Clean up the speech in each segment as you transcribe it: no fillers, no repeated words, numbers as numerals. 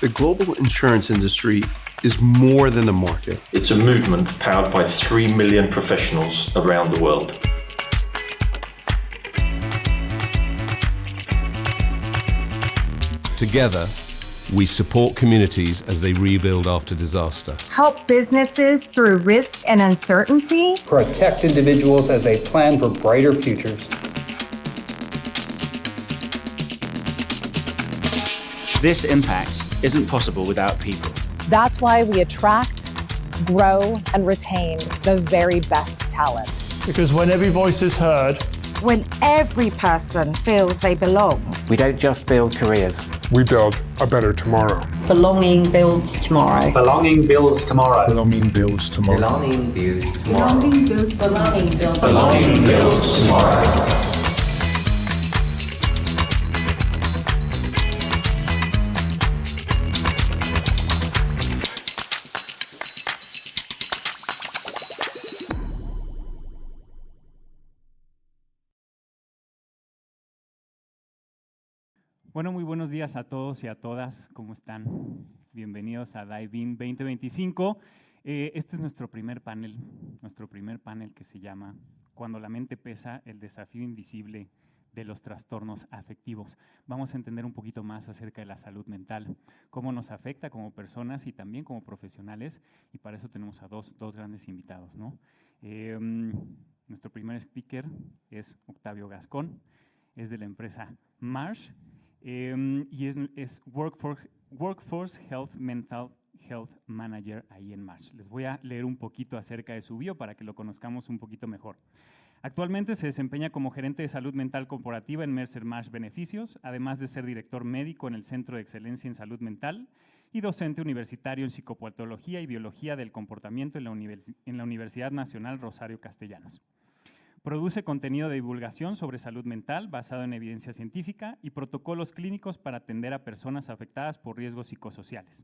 The global insurance industry is more than a market. It's a movement powered by 3 million professionals around the world. Together, we support communities as they rebuild after disaster. Help businesses through risk and uncertainty. Protect individuals as they plan for brighter futures. This impact isn't possible without people. That's why we attract, grow, and retain the very best talent. Because when every voice is heard, When every person feels they belong. We don't just build careers. We build a better tomorrow. Belonging builds tomorrow. Belonging builds tomorrow. Belonging builds tomorrow. Belonging builds tomorrow. Belonging builds Belonging builds tomorrow. Belonging builds tomorrow. Bueno, muy buenos días a todos y a todas. ¿Cómo están? Bienvenidos a Dive In 2025. Este es nuestro primer panel que se llama Cuando la mente pesa, el desafío invisible de los trastornos afectivos. Vamos a entender un poquito más acerca de la salud mental, cómo nos afecta como personas y también como profesionales, y para eso tenemos a dos grandes invitados, ¿no? Nuestro primer speaker es Octavio Gascón, es de la empresa Marsh, y es Workforce Health Mental Health Manager ahí en Marsh. Les voy a leer un poquito acerca de su bio para que lo conozcamos un poquito mejor. Actualmente se desempeña como gerente de salud mental corporativa en Mercer Marsh Beneficios, además de ser director médico en el Centro de Excelencia en Salud Mental y docente universitario en Psicopatología y Biología del Comportamiento en la Universidad Nacional Rosario Castellanos. Produce contenido de divulgación sobre salud mental basado en evidencia científica y protocolos clínicos para atender a personas afectadas por riesgos psicosociales.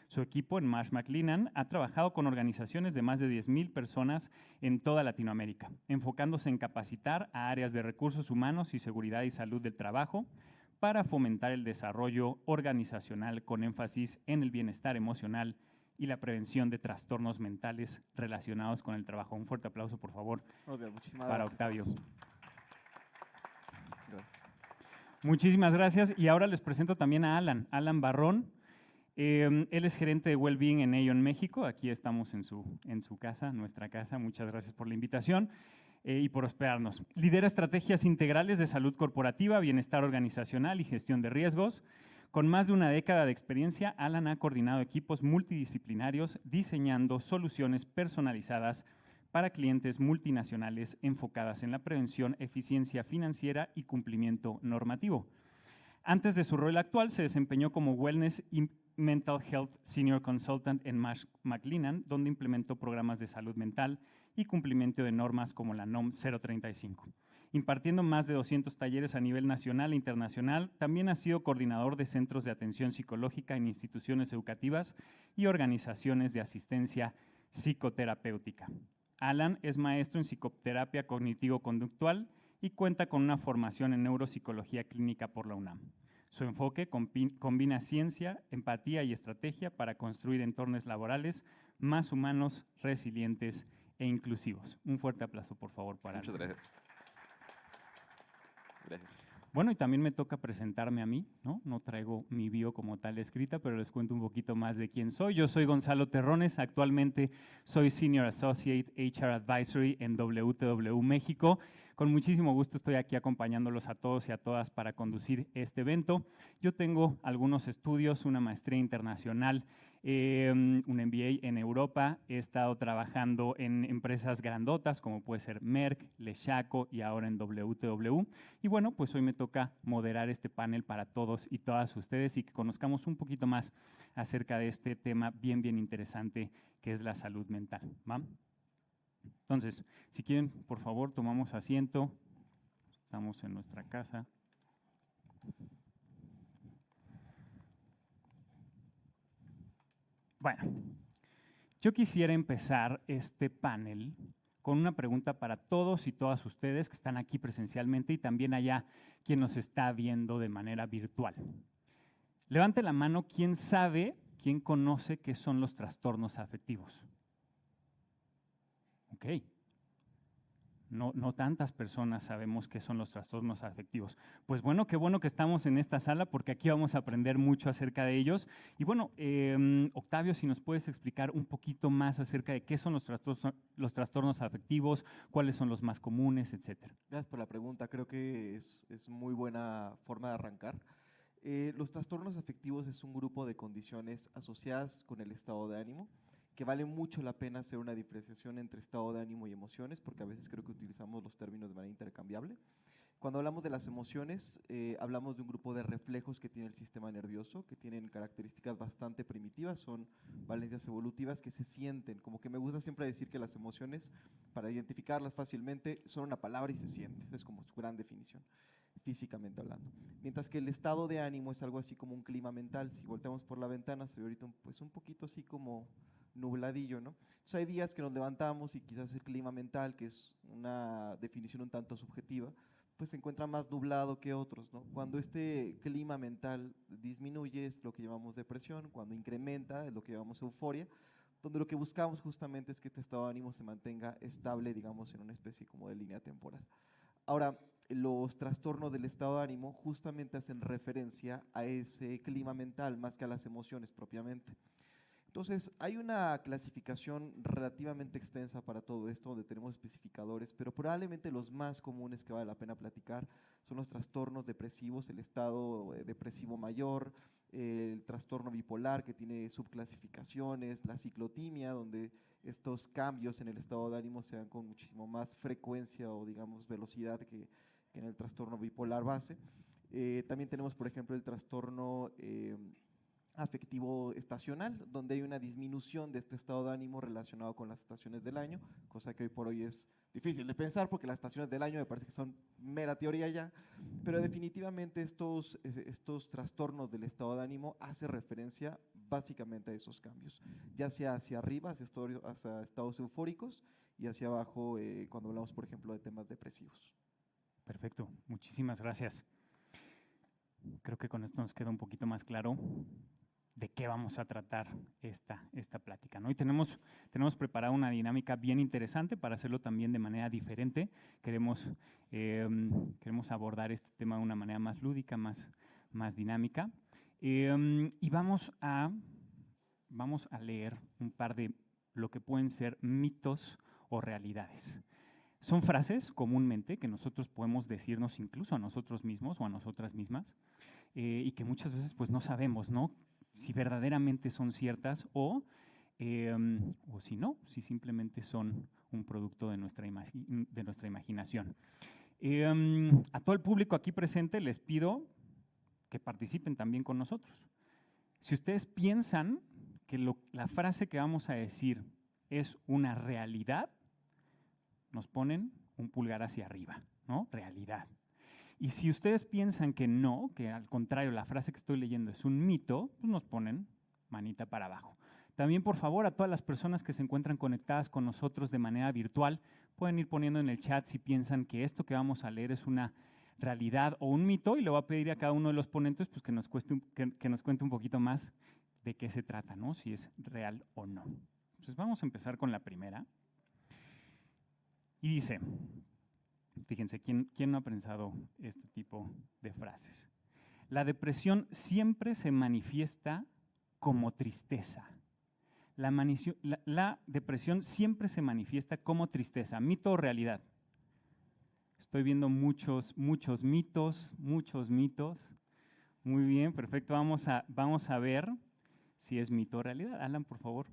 Su equipo en Marsh McLennan ha trabajado con organizaciones de más de 10,000 personas en toda Latinoamérica, enfocándose en capacitar a áreas de recursos humanos y seguridad y salud del trabajo para fomentar el desarrollo organizacional con énfasis en el bienestar emocional y la prevención de trastornos mentales relacionados con el trabajo. Un fuerte aplauso, por favor, para Octavio. Gracias. Muchísimas gracias. Y ahora les presento también a Alan Barrón. Él es gerente de Wellbeing en Aon México. Aquí estamos en su casa, nuestra casa. Muchas gracias por la invitación y por hospedarnos. Lidera estrategias integrales de salud corporativa, bienestar organizacional y gestión de riesgos. Con más de una década de experiencia, Alan ha coordinado equipos multidisciplinarios diseñando soluciones personalizadas para clientes multinacionales enfocadas en la prevención, eficiencia financiera y cumplimiento normativo. Antes de su rol actual, se desempeñó como Wellness y Mental Health Senior Consultant en Marsh McLennan, donde implementó programas de salud mental y cumplimiento de normas como la NOM 035. Impartiendo más de 200 talleres a nivel nacional e internacional, también ha sido coordinador de centros de atención psicológica en instituciones educativas y organizaciones de asistencia psicoterapéutica. Alan es maestro en psicoterapia cognitivo-conductual y cuenta con una formación en neuropsicología clínica por la UNAM. Su enfoque combina ciencia, empatía y estrategia para construir entornos laborales más humanos, resilientes e inclusivos. Un fuerte aplauso, por favor, para Alan. Muchas gracias. Gracias. Bueno, y también me toca presentarme a mí, ¿no? No traigo mi bio como tal escrita, pero les cuento un poquito más de quién soy. Yo soy Gonzalo Terrones, actualmente soy Senior Associate HR Advisory en WTW México. Con muchísimo gusto estoy aquí acompañándolos a todos y a todas para conducir este evento. Yo tengo algunos estudios, una maestría internacional, un MBA en Europa. He estado trabajando en empresas grandotas como puede ser Merck, Lechaco y ahora en WTW. Y bueno, pues hoy me toca moderar este panel para todos y todas ustedes y que conozcamos un poquito más acerca de este tema bien interesante que es la salud mental, ¿va? Entonces, si quieren, por favor, tomamos asiento. Estamos en nuestra casa. Bueno, yo quisiera empezar este panel con una pregunta para todos y todas ustedes que están aquí presencialmente y también allá quien nos está viendo de manera virtual. Levante la mano, ¿quién sabe, quién conoce qué son los trastornos afectivos? Ok. No tantas personas sabemos qué son los trastornos afectivos. Pues bueno, qué bueno que estamos en esta sala porque aquí vamos a aprender mucho acerca de ellos. Y bueno, Octavio, si nos puedes explicar un poquito más acerca de qué son los trastornos afectivos, cuáles son los más comunes, etcétera. Gracias por la pregunta, creo que es muy buena forma de arrancar. Los trastornos afectivos es un grupo de condiciones asociadas con el estado de ánimo, que vale mucho la pena hacer una diferenciación entre estado de ánimo y emociones, porque a veces creo que utilizamos los términos de manera intercambiable. Cuando hablamos de las emociones, hablamos de un grupo de reflejos que tiene el sistema nervioso, que tienen características bastante primitivas, son valencias evolutivas que se sienten, como que me gusta siempre decir que las emociones, para identificarlas fácilmente, son una palabra y se sienten, esa es como su gran definición, físicamente hablando. Mientras que el estado de ánimo es algo así como un clima mental, si volteamos por la ventana se ve ahorita pues un poquito así como nubladillo, ¿no? Entonces hay días que nos levantamos y quizás el clima mental, que es una definición un tanto subjetiva, pues se encuentra más nublado que otros, ¿no? Cuando este clima mental disminuye es lo que llamamos depresión, cuando incrementa es lo que llamamos euforia, donde lo que buscamos justamente es que este estado de ánimo se mantenga estable, digamos, en una especie como de línea temporal. Ahora, los trastornos del estado de ánimo justamente hacen referencia a ese clima mental más que a las emociones propiamente. Entonces, hay una clasificación relativamente extensa para todo esto, donde tenemos especificadores, pero probablemente los más comunes que vale la pena platicar son los trastornos depresivos, el estado depresivo mayor, el trastorno bipolar, que tiene subclasificaciones, la ciclotimia, donde estos cambios en el estado de ánimo se dan con muchísimo más frecuencia o, digamos, velocidad que en el trastorno bipolar base. También tenemos, por ejemplo, el trastorno afectivo estacional, donde hay una disminución de este estado de ánimo relacionado con las estaciones del año, cosa que hoy por hoy es difícil de pensar porque las estaciones del año me parece que son mera teoría ya, pero definitivamente estos trastornos del estado de ánimo hacen referencia básicamente a esos cambios, ya sea hacia arriba, hacia estados eufóricos, y hacia abajo cuando hablamos, por ejemplo, de temas depresivos. Perfecto, muchísimas gracias. Creo que con esto nos queda un poquito más claro de qué vamos a tratar esta plática, ¿no? Y tenemos preparada una dinámica bien interesante para hacerlo también de manera diferente. Queremos abordar este tema de una manera más lúdica, más dinámica. Y vamos a leer un par de lo que pueden ser mitos o realidades. Son frases comúnmente que nosotros podemos decirnos incluso a nosotros mismos o a nosotras mismas y que muchas veces pues no sabemos, ¿no?, si verdaderamente son ciertas o si no, si simplemente son un producto de nuestra imaginación. A todo el público aquí presente les pido que participen también con nosotros. Si ustedes piensan que la frase que vamos a decir es una realidad, nos ponen un pulgar hacia arriba, ¿no? Realidad. Y si ustedes piensan que no, que al contrario, la frase que estoy leyendo es un mito, pues nos ponen manita para abajo. También, por favor, a todas las personas que se encuentran conectadas con nosotros de manera virtual, pueden ir poniendo en el chat si piensan que esto que vamos a leer es una realidad o un mito, y le voy a pedir a cada uno de los ponentes pues, que nos cuente un poquito más de qué se trata, ¿no? Si es real o no. Entonces vamos a empezar con la primera. Y dice, fíjense, ¿quién no ha pensado este tipo de frases? La depresión siempre se manifiesta como tristeza. La depresión siempre se manifiesta como tristeza. ¿Mito o realidad? Estoy viendo muchos mitos. Muy bien, perfecto. Vamos a ver si es mito o realidad. Alan, por favor.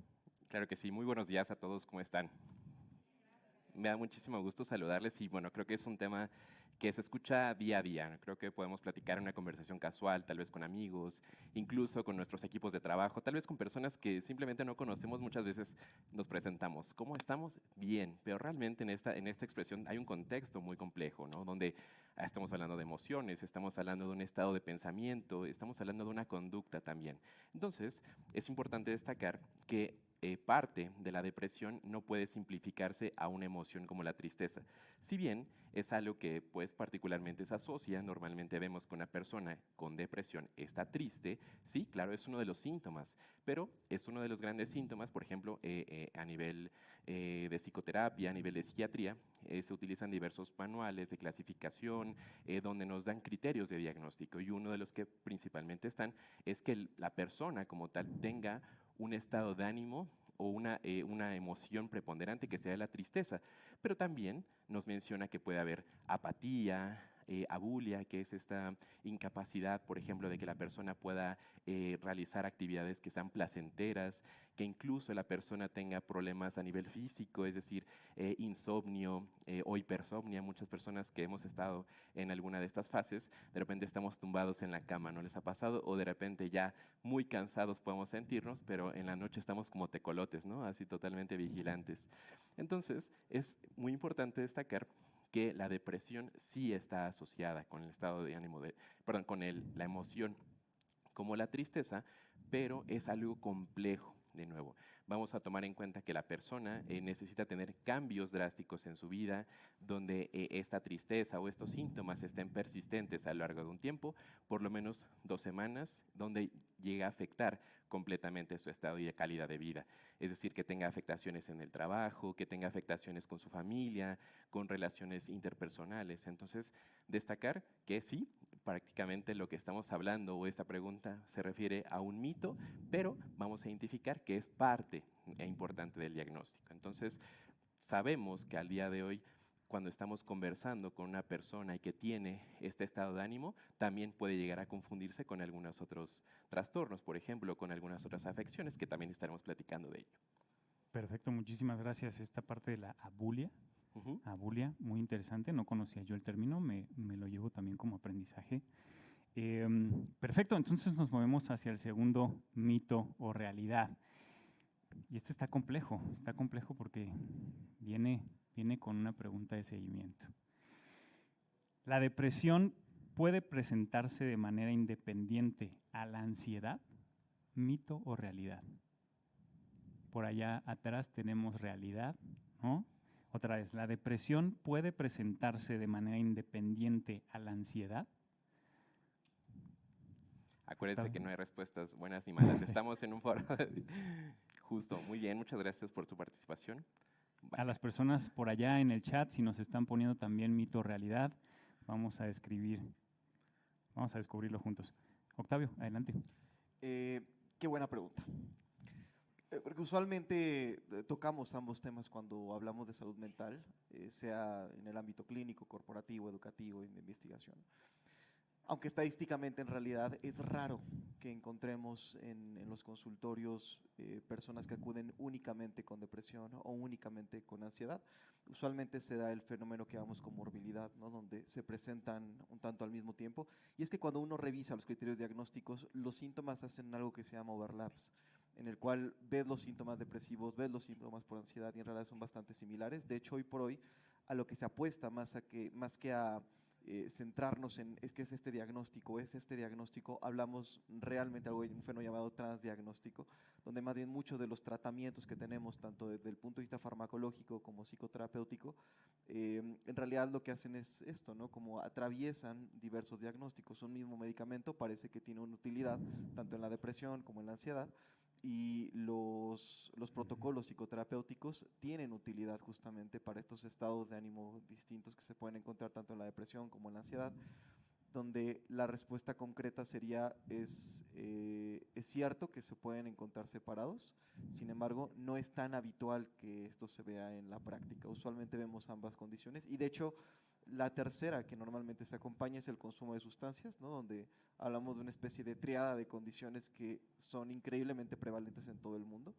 Claro que sí. Muy buenos días a todos. ¿Cómo están? Me da muchísimo gusto saludarles y bueno, creo que es un tema que se escucha día a día. Creo que podemos platicar en una conversación casual, tal vez con amigos, incluso con nuestros equipos de trabajo, tal vez con personas que simplemente no conocemos. Muchas veces nos presentamos. ¿Cómo estamos? Bien, pero realmente en esta expresión hay un contexto muy complejo, ¿no? Donde estamos hablando de emociones, estamos hablando de un estado de pensamiento, estamos hablando de una conducta también. Entonces, es importante destacar que parte de la depresión no puede simplificarse a una emoción como la tristeza. Si bien es algo que pues particularmente se asocia, normalmente vemos que una persona con depresión está triste, sí, claro, es uno de los síntomas, pero es uno de los grandes síntomas, por ejemplo, a nivel de psicoterapia, a nivel de psiquiatría, se utilizan diversos manuales de clasificación donde nos dan criterios de diagnóstico, y uno de los que principalmente están es que la persona como tal tenga un estado de ánimo o una emoción preponderante que sea la tristeza, pero también nos menciona que puede haber apatía, abulia, que es esta incapacidad, por ejemplo, de que la persona pueda realizar actividades que sean placenteras, que incluso la persona tenga problemas a nivel físico, es decir, insomnio o hipersomnia. Muchas personas que hemos estado en alguna de estas fases, de repente estamos tumbados en la cama, ¿no les ha pasado? O de repente ya muy cansados podemos sentirnos, pero en la noche estamos como tecolotes, ¿no? Así totalmente vigilantes. Entonces, es muy importante destacar que la depresión sí está asociada con el estado de ánimo, con la emoción como la tristeza, pero es algo complejo. De nuevo, vamos a tomar en cuenta que la persona necesita tener cambios drásticos en su vida, donde esta tristeza o estos síntomas estén persistentes a lo largo de un tiempo, por lo menos 2 semanas, donde llega a afectar completamente su estado y de calidad de vida. Es decir, que tenga afectaciones en el trabajo, que tenga afectaciones con su familia, con relaciones interpersonales. Entonces, destacar que sí, prácticamente lo que estamos hablando o esta pregunta se refiere a un mito, pero vamos a identificar que es parte importante del diagnóstico. Entonces, sabemos que al día de hoy, cuando estamos conversando con una persona y que tiene este estado de ánimo, también puede llegar a confundirse con algunos otros trastornos, por ejemplo, con algunas otras afecciones, que también estaremos platicando de ello. Perfecto, muchísimas gracias. Esta parte de la abulia, abulia, muy interesante, no conocía yo el término, me lo llevo también como aprendizaje. Perfecto, entonces nos movemos hacia el segundo mito o realidad. Y este está complejo porque viene con una pregunta de seguimiento. ¿La depresión puede presentarse de manera independiente a la ansiedad? ¿Mito o realidad? Por allá atrás tenemos realidad, ¿no? Otra vez, ¿la depresión puede presentarse de manera independiente a la ansiedad? Acuérdense que no hay respuestas buenas ni malas. Estamos en un foro. Justo, muy bien, muchas gracias por su participación. A las personas por allá en el chat, si nos están poniendo también mito o realidad, vamos a descubrirlo juntos. Octavio, adelante. Qué buena pregunta. Porque usualmente tocamos ambos temas cuando hablamos de salud mental, sea en el ámbito clínico, corporativo, educativo y de investigación. Aunque estadísticamente en realidad es raro que encontremos en los consultorios personas que acuden únicamente con depresión o únicamente con ansiedad. Usualmente se da el fenómeno que llamamos comorbilidad, ¿no? Donde se presentan un tanto al mismo tiempo. Y es que cuando uno revisa los criterios diagnósticos, los síntomas hacen algo que se llama overlaps, en el cual ves los síntomas depresivos, ves los síntomas por ansiedad y en realidad son bastante similares. De hecho, hoy por hoy, a lo que se apuesta más que a centrarnos en es este diagnóstico, hablamos realmente de un fenómeno llamado transdiagnóstico, donde más bien muchos de los tratamientos que tenemos, tanto desde el punto de vista farmacológico como psicoterapéutico, en realidad lo que hacen es esto, ¿no? Como atraviesan diversos diagnósticos. Un mismo medicamento parece que tiene una utilidad tanto en la depresión como en la ansiedad, y los protocolos psicoterapéuticos tienen utilidad justamente para estos estados de ánimo distintos que se pueden encontrar tanto en la depresión como en la ansiedad, donde la respuesta concreta sería, es cierto que se pueden encontrar separados, sin embargo, no es tan habitual que esto se vea en la práctica. Usualmente vemos ambas condiciones y de hecho, la tercera que normalmente se acompaña es el consumo de sustancias, ¿no? Donde hablamos de una especie de triada de condiciones que son increíblemente prevalentes en todo el mundo,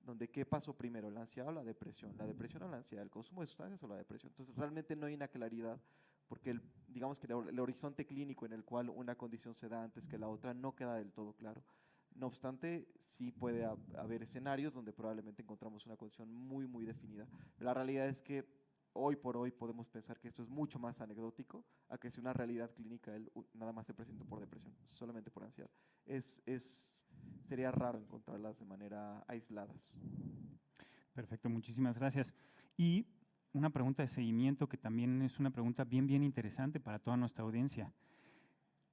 donde ¿qué pasó primero, la ansiedad o la depresión? ¿La depresión o la ansiedad? ¿El consumo de sustancias o la depresión? Entonces realmente no hay una claridad porque digamos que el horizonte clínico en el cual una condición se da antes que la otra no queda del todo claro. No obstante, sí puede haber escenarios donde probablemente encontramos una condición muy, muy definida. La realidad es que hoy por hoy podemos pensar que esto es mucho más anecdótico a que si una realidad clínica él nada más se presentó por depresión, solamente por ansiedad. Sería raro encontrarlas de manera aisladas. Perfecto, muchísimas gracias. Y una pregunta de seguimiento que también es una pregunta bien interesante para toda nuestra audiencia.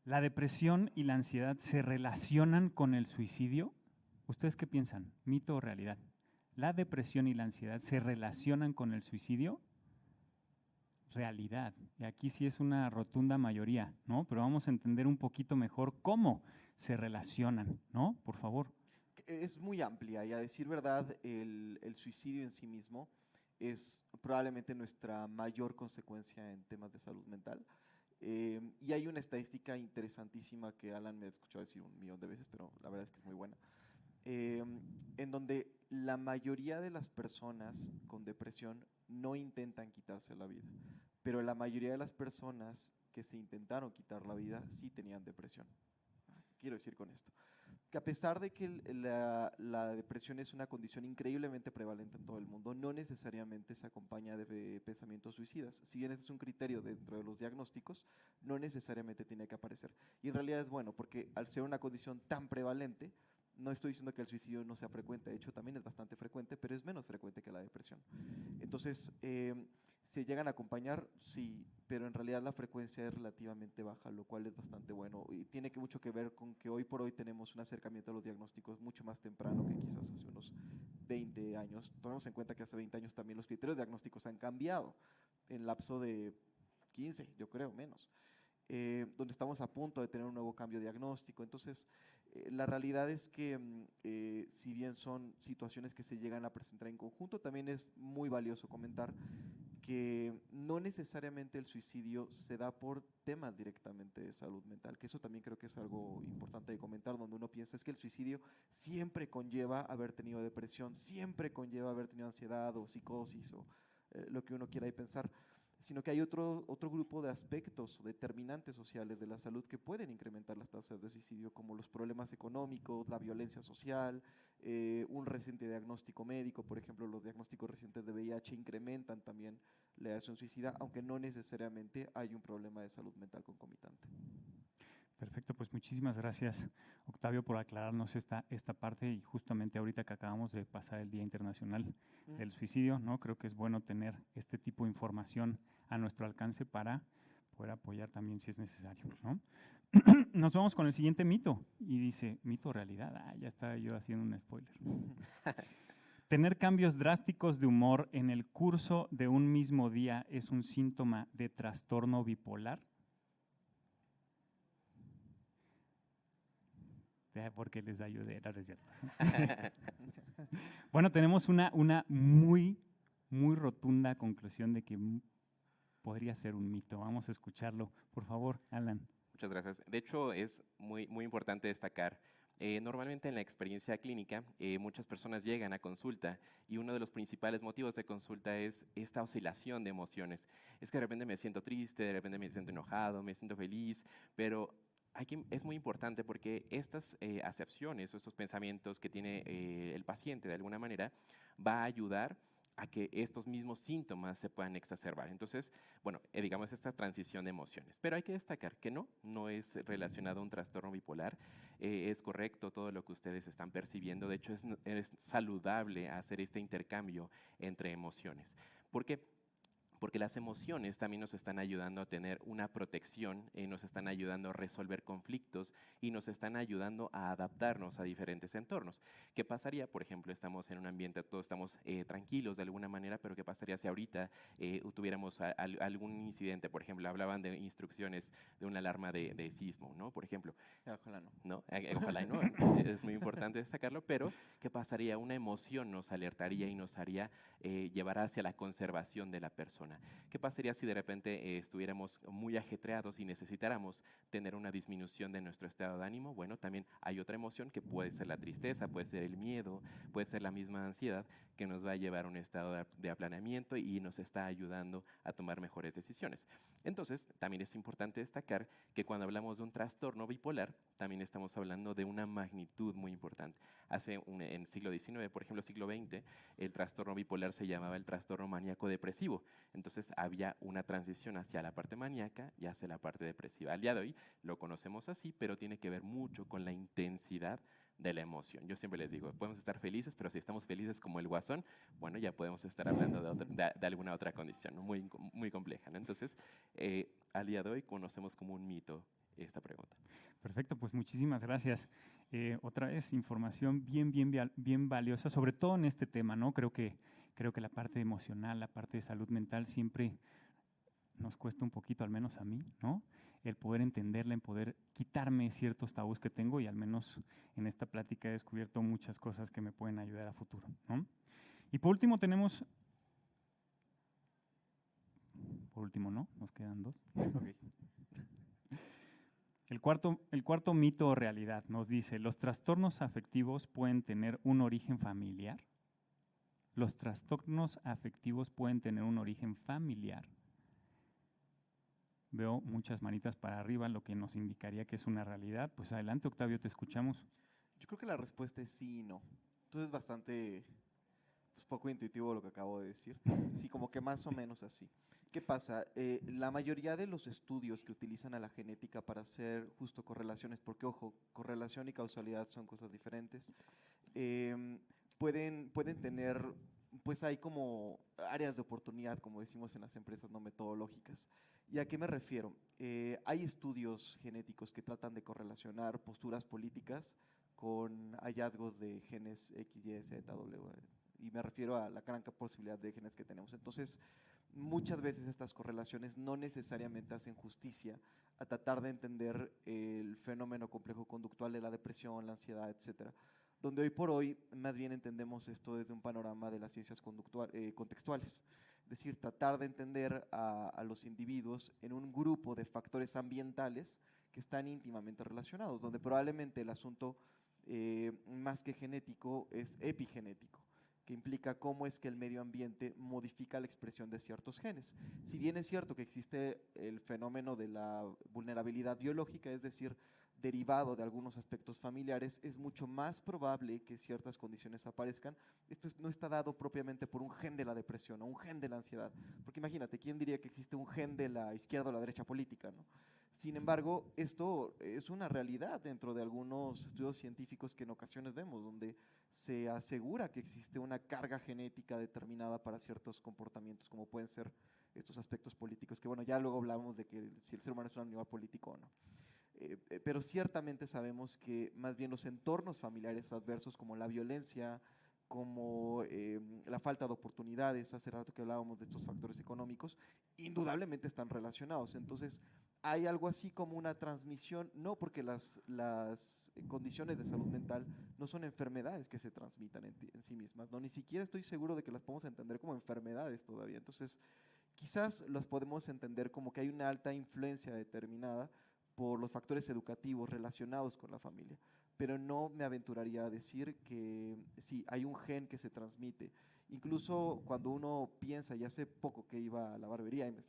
¿La depresión y la ansiedad se relacionan con el suicidio? ¿Ustedes qué piensan? ¿Mito o realidad? ¿La depresión y la ansiedad se relacionan con el suicidio? Realidad. Y aquí sí es una rotunda mayoría, ¿no? Pero vamos a entender un poquito mejor cómo se relacionan, ¿no? Por favor. Es muy amplia y a decir verdad, el suicidio en sí mismo es probablemente nuestra mayor consecuencia en temas de salud mental. Y hay una estadística interesantísima que Alan me ha escuchado decir 1.000.000 de veces, pero la verdad es que es muy buena, en donde la mayoría de las personas con depresión no intentan quitarse la vida, pero la mayoría de las personas que se intentaron quitar la vida sí tenían depresión. Quiero decir con esto, que a pesar de que la depresión es una condición increíblemente prevalente en todo el mundo, no necesariamente se acompaña de pensamientos suicidas. Si bien este es un criterio dentro de los diagnósticos, no necesariamente tiene que aparecer. Y en realidad es bueno, porque al ser una condición tan prevalente, no estoy diciendo que el suicidio no sea frecuente, de hecho también es bastante frecuente, pero es menos frecuente que la depresión. Entonces, ¿se llegan a acompañar? Sí, pero en realidad la frecuencia es relativamente baja, lo cual es bastante bueno y tiene mucho que ver con que hoy por hoy tenemos un acercamiento a los diagnósticos mucho más temprano que quizás hace unos 20 años. Tomemos en cuenta que hace 20 años también los criterios diagnósticos han cambiado en lapso de 15, yo creo, menos. Donde estamos a punto de tener un nuevo cambio diagnóstico. Entonces, la realidad es que si bien son situaciones que se llegan a presentar en conjunto, también es muy valioso comentar que no necesariamente el suicidio se da por temas directamente de salud mental, que eso también creo que es algo importante de comentar, donde uno piensa es que el suicidio siempre conlleva haber tenido depresión, siempre conlleva haber tenido ansiedad o psicosis o lo que uno quiera ahí pensar, sino que hay otro grupo de aspectos o determinantes sociales de la salud que pueden incrementar las tasas de suicidio, como los problemas económicos, la violencia social, un reciente diagnóstico médico, por ejemplo, los diagnósticos recientes de VIH incrementan también la ideación suicida, aunque no necesariamente hay un problema de salud mental concomitante. Perfecto, pues muchísimas gracias, Octavio, por aclararnos esta parte y justamente ahorita que acabamos de pasar el Día Internacional del Suicidio, ¿no? Creo que es bueno tener este tipo de información a nuestro alcance para poder apoyar también si es necesario, ¿no? Nos vamos con el siguiente mito y dice, mito o realidad, ya estaba yo haciendo un spoiler. ¿Tener cambios drásticos de humor en el curso de un mismo día es un síntoma de trastorno bipolar? Porque les ayudé, era cierto. Bueno, tenemos una muy rotunda conclusión de que podría ser un mito. Vamos a escucharlo. Por favor, Alan. Muchas gracias. De hecho, es muy importante destacar. Normalmente en la experiencia clínica, muchas personas llegan a consulta y uno de los principales motivos de consulta es esta oscilación de emociones. Es que de repente me siento triste, de repente me siento enojado, me siento feliz, pero es muy importante porque estas acepciones o estos pensamientos que tiene el paciente de alguna manera va a ayudar a que estos mismos síntomas se puedan exacerbar. Entonces, bueno, digamos esta transición de emociones. Pero hay que destacar que no es relacionado a un trastorno bipolar. Es correcto todo lo que ustedes están percibiendo. De hecho, es saludable hacer este intercambio entre emociones. ¿Por qué? Porque las emociones también nos están ayudando a tener una protección, nos están ayudando a resolver conflictos y nos están ayudando a adaptarnos a diferentes entornos. ¿Qué pasaría? Por ejemplo, estamos en un ambiente, todos estamos tranquilos de alguna manera, pero ¿qué pasaría si ahorita tuviéramos algún incidente? Por ejemplo, hablaban de instrucciones de una alarma de sismo, ¿no? Por ejemplo. Ojalá no. ¿No? Ojalá no, es muy importante destacarlo, pero ¿qué pasaría? Una emoción nos alertaría y nos haría llevar hacia la conservación de la persona. ¿Qué pasaría si de repente estuviéramos muy ajetreados y necesitáramos tener una disminución de nuestro estado de ánimo? Bueno, también hay otra emoción que puede ser la tristeza, puede ser el miedo, puede ser la misma ansiedad que nos va a llevar a un estado de aplanamiento y nos está ayudando a tomar mejores decisiones. Entonces, también es importante destacar que cuando hablamos de un trastorno bipolar, también estamos hablando de una magnitud muy importante. En el siglo XIX, por ejemplo, siglo XX, el trastorno bipolar se llamaba el trastorno maníaco depresivo. Entonces había una transición hacia la parte maníaca y hacia la parte depresiva. Al día de hoy lo conocemos así, pero tiene que ver mucho con la intensidad de la emoción. Yo siempre les digo, podemos estar felices, pero si estamos felices como el Guasón, bueno, ya podemos estar hablando de alguna otra condición, ¿no? Muy compleja, ¿no? Entonces, al día de hoy conocemos como un mito esta pregunta. Perfecto, pues muchísimas gracias. Otra vez, información bien valiosa, sobre todo en este tema, ¿no? Creo que la parte emocional, la parte de salud mental siempre nos cuesta un poquito, al menos a mí, ¿no? El poder entenderla, en poder quitarme ciertos tabús que tengo, y al menos en esta plática he descubierto muchas cosas que me pueden ayudar a futuro, ¿no? Y por último tenemos... Por último, ¿no? Nos quedan 2. Okay. El cuarto mito o realidad nos dice, ¿los trastornos afectivos pueden tener un origen familiar? ¿Los trastornos afectivos pueden tener un origen familiar? Veo muchas manitas para arriba, lo que nos indicaría que es una realidad. Pues adelante, Octavio, te escuchamos. Yo creo que la respuesta es sí y no. Entonces es bastante poco intuitivo lo que acabo de decir. Sí, como que más o menos así. ¿Qué pasa? La mayoría de los estudios que utilizan a la genética para hacer justo correlaciones, porque ojo, correlación y causalidad son cosas diferentes, pueden tener, pues hay como áreas de oportunidad, como decimos en las empresas no metodológicas. ¿Y a qué me refiero? Hay estudios genéticos que tratan de correlacionar posturas políticas con hallazgos de genes X, Y, Z, W, y me refiero a la gran posibilidad de genes que tenemos. Entonces, muchas veces estas correlaciones no necesariamente hacen justicia a tratar de entender el fenómeno complejo conductual de la depresión, la ansiedad, etcétera, donde hoy por hoy más bien entendemos esto desde un panorama de las ciencias contextuales, es decir, tratar de entender a los individuos en un grupo de factores ambientales que están íntimamente relacionados, donde probablemente el asunto más que genético es epigenético, que implica cómo es que el medio ambiente modifica la expresión de ciertos genes. Si bien es cierto que existe el fenómeno de la vulnerabilidad biológica, es decir, derivado de algunos aspectos familiares, es mucho más probable que ciertas condiciones aparezcan. Esto no está dado propiamente por un gen de la depresión o un gen de la ansiedad, porque imagínate, ¿quién diría que existe un gen de la izquierda o la derecha política, ¿no? Sin embargo, esto es una realidad dentro de algunos estudios científicos que en ocasiones vemos, donde se asegura que existe una carga genética determinada para ciertos comportamientos, como pueden ser estos aspectos políticos, que bueno, ya luego hablamos de que si el ser humano es un animal político o no. Pero ciertamente sabemos que más bien los entornos familiares adversos como la violencia, como la falta de oportunidades, hace rato que hablábamos de estos factores económicos, indudablemente están relacionados. Entonces, hay algo así como una transmisión, no porque las condiciones de salud mental no son enfermedades que se transmitan en sí mismas, no, ni siquiera estoy seguro de que las podemos entender como enfermedades todavía. Entonces, quizás las podemos entender como que hay una alta influencia determinada por los factores educativos relacionados con la familia, pero no me aventuraría a decir que sí, hay un gen que se transmite. Incluso cuando uno piensa, y hace poco que iba a la barbería y me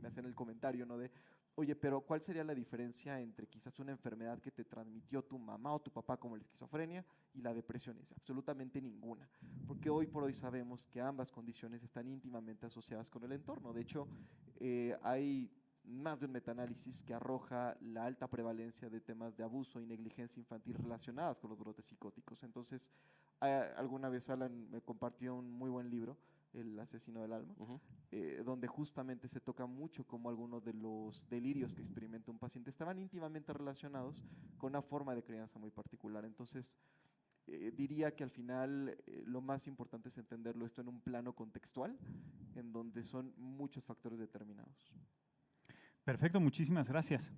hacían el comentario, ¿no? De, oye, pero ¿cuál sería la diferencia entre quizás una enfermedad que te transmitió tu mamá o tu papá como la esquizofrenia y la depresión? Y dice, absolutamente ninguna, porque hoy por hoy sabemos que ambas condiciones están íntimamente asociadas con el entorno. De hecho, hay más de un metaanálisis que arroja la alta prevalencia de temas de abuso y negligencia infantil relacionadas con los brotes psicóticos. Entonces, alguna vez Alan me compartió un muy buen libro, El asesino del alma, donde justamente se toca mucho cómo algunos de los delirios que experimenta un paciente estaban íntimamente relacionados con una forma de crianza muy particular. Entonces, diría que al final lo más importante es entenderlo esto en un plano contextual, en donde son muchos factores determinados. Perfecto, muchísimas gracias.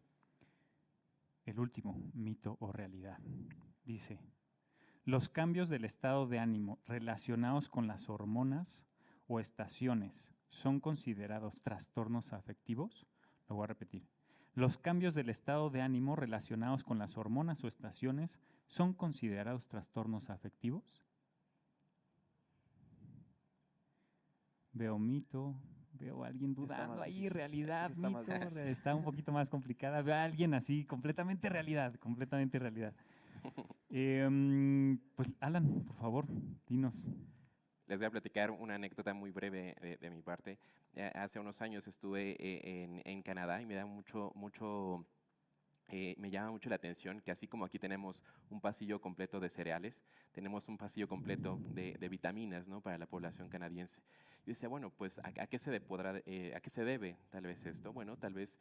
El último mito o realidad dice, los cambios del estado de ánimo relacionados con las hormonas o estaciones son considerados trastornos afectivos. Lo voy a repetir. Los cambios del estado de ánimo relacionados con las hormonas o estaciones son considerados trastornos afectivos. Veo mito. Veo a alguien dudando ahí, realidad, mito, está un poquito más complicada. Veo a alguien así, completamente realidad, completamente realidad. Pues Alan, por favor, dinos. Les voy a platicar una anécdota muy breve de mi parte. Hace unos años estuve en Canadá y me llama mucho la atención que así como aquí tenemos un pasillo completo de cereales, tenemos un pasillo completo de vitaminas, ¿no?, para la población canadiense. Yo decía, bueno, pues ¿a qué se debe tal vez esto? Bueno, tal vez,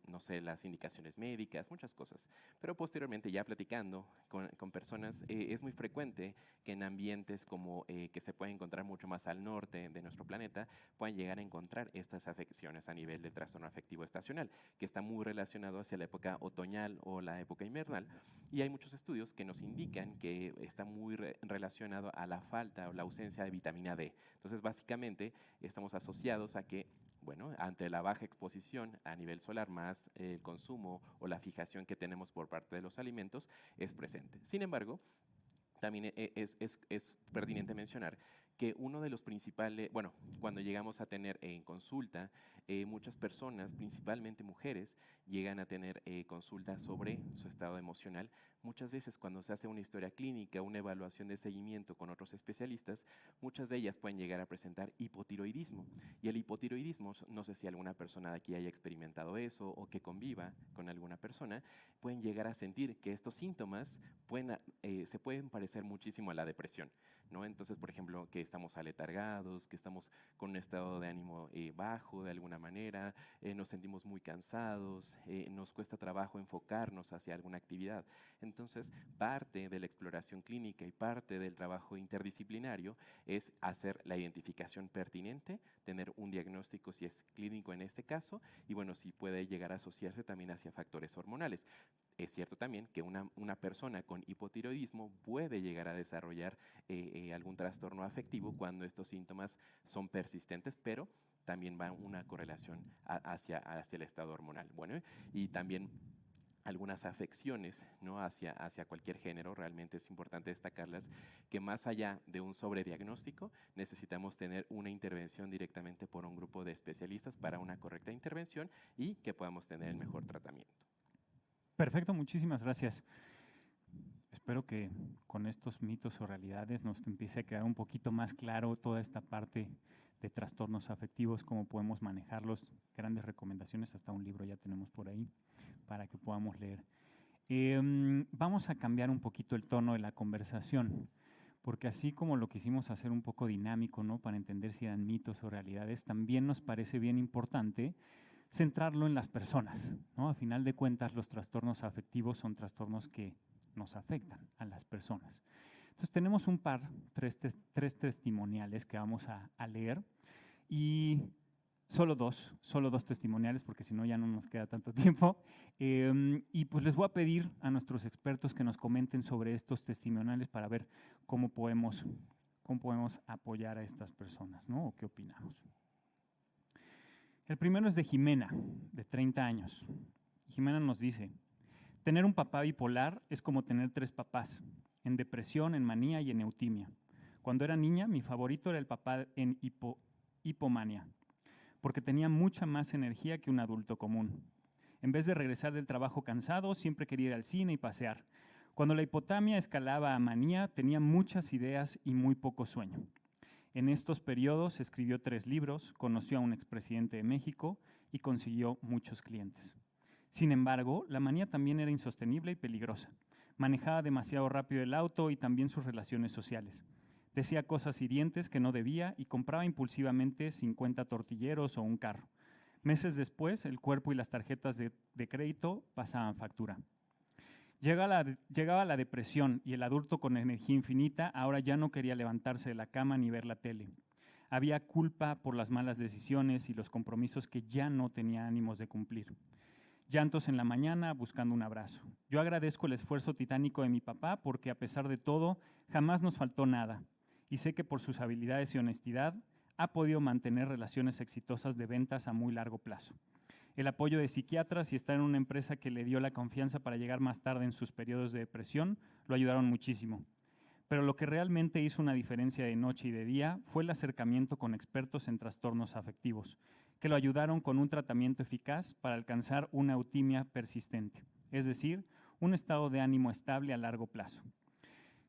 no sé, las indicaciones médicas, muchas cosas. Pero posteriormente, ya platicando con personas, es muy frecuente que en ambientes como que se pueden encontrar mucho más al norte de nuestro planeta, puedan llegar a encontrar estas afecciones a nivel de trastorno afectivo estacional, que está muy relacionado hacia la época otoñal o la época invernal. Y hay muchos estudios que nos indican que está muy relacionado a la falta o la ausencia de vitamina D. Entonces, básicamente, estamos asociados a que, bueno, ante la baja exposición a nivel solar, más el consumo o la fijación que tenemos por parte de los alimentos es presente. Sin embargo, también es pertinente mencionar que uno de los principales, bueno, cuando llegamos a tener en consulta, muchas personas, principalmente mujeres, llegan a tener consultas sobre su estado emocional. Muchas veces cuando se hace una historia clínica, una evaluación de seguimiento con otros especialistas, muchas de ellas pueden llegar a presentar hipotiroidismo. Y el hipotiroidismo, no sé si alguna persona de aquí haya experimentado eso o que conviva con alguna persona, pueden llegar a sentir que estos síntomas se pueden parecer muchísimo a la depresión, ¿no? Entonces, por ejemplo, que estamos aletargados, que estamos con un estado de ánimo bajo de alguna manera, nos sentimos muy cansados, nos cuesta trabajo enfocarnos hacia alguna actividad. Entonces, parte de la exploración clínica y parte del trabajo interdisciplinario es hacer la identificación pertinente, tener un diagnóstico si es clínico en este caso, y bueno, si puede llegar a asociarse también hacia factores hormonales. Es cierto también que una persona con hipotiroidismo puede llegar a desarrollar algún trastorno afectivo cuando estos síntomas son persistentes, pero también va una correlación hacia el estado hormonal. Bueno, y también algunas afecciones, ¿no?, hacia cualquier género, realmente es importante destacarlas, que más allá de un sobrediagnóstico, necesitamos tener una intervención directamente por un grupo de especialistas para una correcta intervención y que podamos tener el mejor tratamiento. Perfecto, muchísimas gracias. Espero que con estos mitos o realidades nos empiece a quedar un poquito más claro toda esta parte de trastornos afectivos, cómo podemos manejarlos, grandes recomendaciones, hasta un libro ya tenemos por ahí para que podamos leer. Vamos a cambiar un poquito el tono de la conversación, porque así como lo quisimos hacer un poco dinámico, ¿no?, para entender si eran mitos o realidades, también nos parece bien importante centrarlo en las personas, ¿no? A final de cuentas, los trastornos afectivos son trastornos que nos afectan a las personas. Entonces, tenemos tres testimoniales que vamos a leer y solo dos testimoniales, porque si no ya no nos queda tanto tiempo. Y pues les voy a pedir a nuestros expertos que nos comenten sobre estos testimoniales para ver cómo podemos apoyar a estas personas, ¿no? ¿O qué opinamos? El primero es de Jimena, de 30 años. Jimena nos dice: tener un papá bipolar es como tener 3 papás, en depresión, en manía y en eutimia. Cuando era niña, mi favorito era el papá en hipomania, porque tenía mucha más energía que un adulto común. En vez de regresar del trabajo cansado, siempre quería ir al cine y pasear. Cuando la hipotamia escalaba a manía, tenía muchas ideas y muy poco sueño. En estos periodos escribió 3 libros, conoció a un expresidente de México y consiguió muchos clientes. Sin embargo, la manía también era insostenible y peligrosa. Manejaba demasiado rápido el auto y también sus relaciones sociales. Decía cosas hirientes que no debía y compraba impulsivamente 50 tortilleros o un carro. Meses después, el cuerpo y las tarjetas de crédito pasaban factura. Llegaba la depresión y el adulto con energía infinita ahora ya no quería levantarse de la cama ni ver la tele. Había culpa por las malas decisiones y los compromisos que ya no tenía ánimos de cumplir. Llantos en la mañana buscando un abrazo. Yo agradezco el esfuerzo titánico de mi papá porque a pesar de todo jamás nos faltó nada y sé que por sus habilidades y honestidad ha podido mantener relaciones exitosas de ventas a muy largo plazo. El apoyo de psiquiatras y estar en una empresa que le dio la confianza para llegar más tarde en sus periodos de depresión lo ayudaron muchísimo. Pero lo que realmente hizo una diferencia de noche y de día fue el acercamiento con expertos en trastornos afectivos, que lo ayudaron con un tratamiento eficaz para alcanzar una eutimia persistente, es decir, un estado de ánimo estable a largo plazo.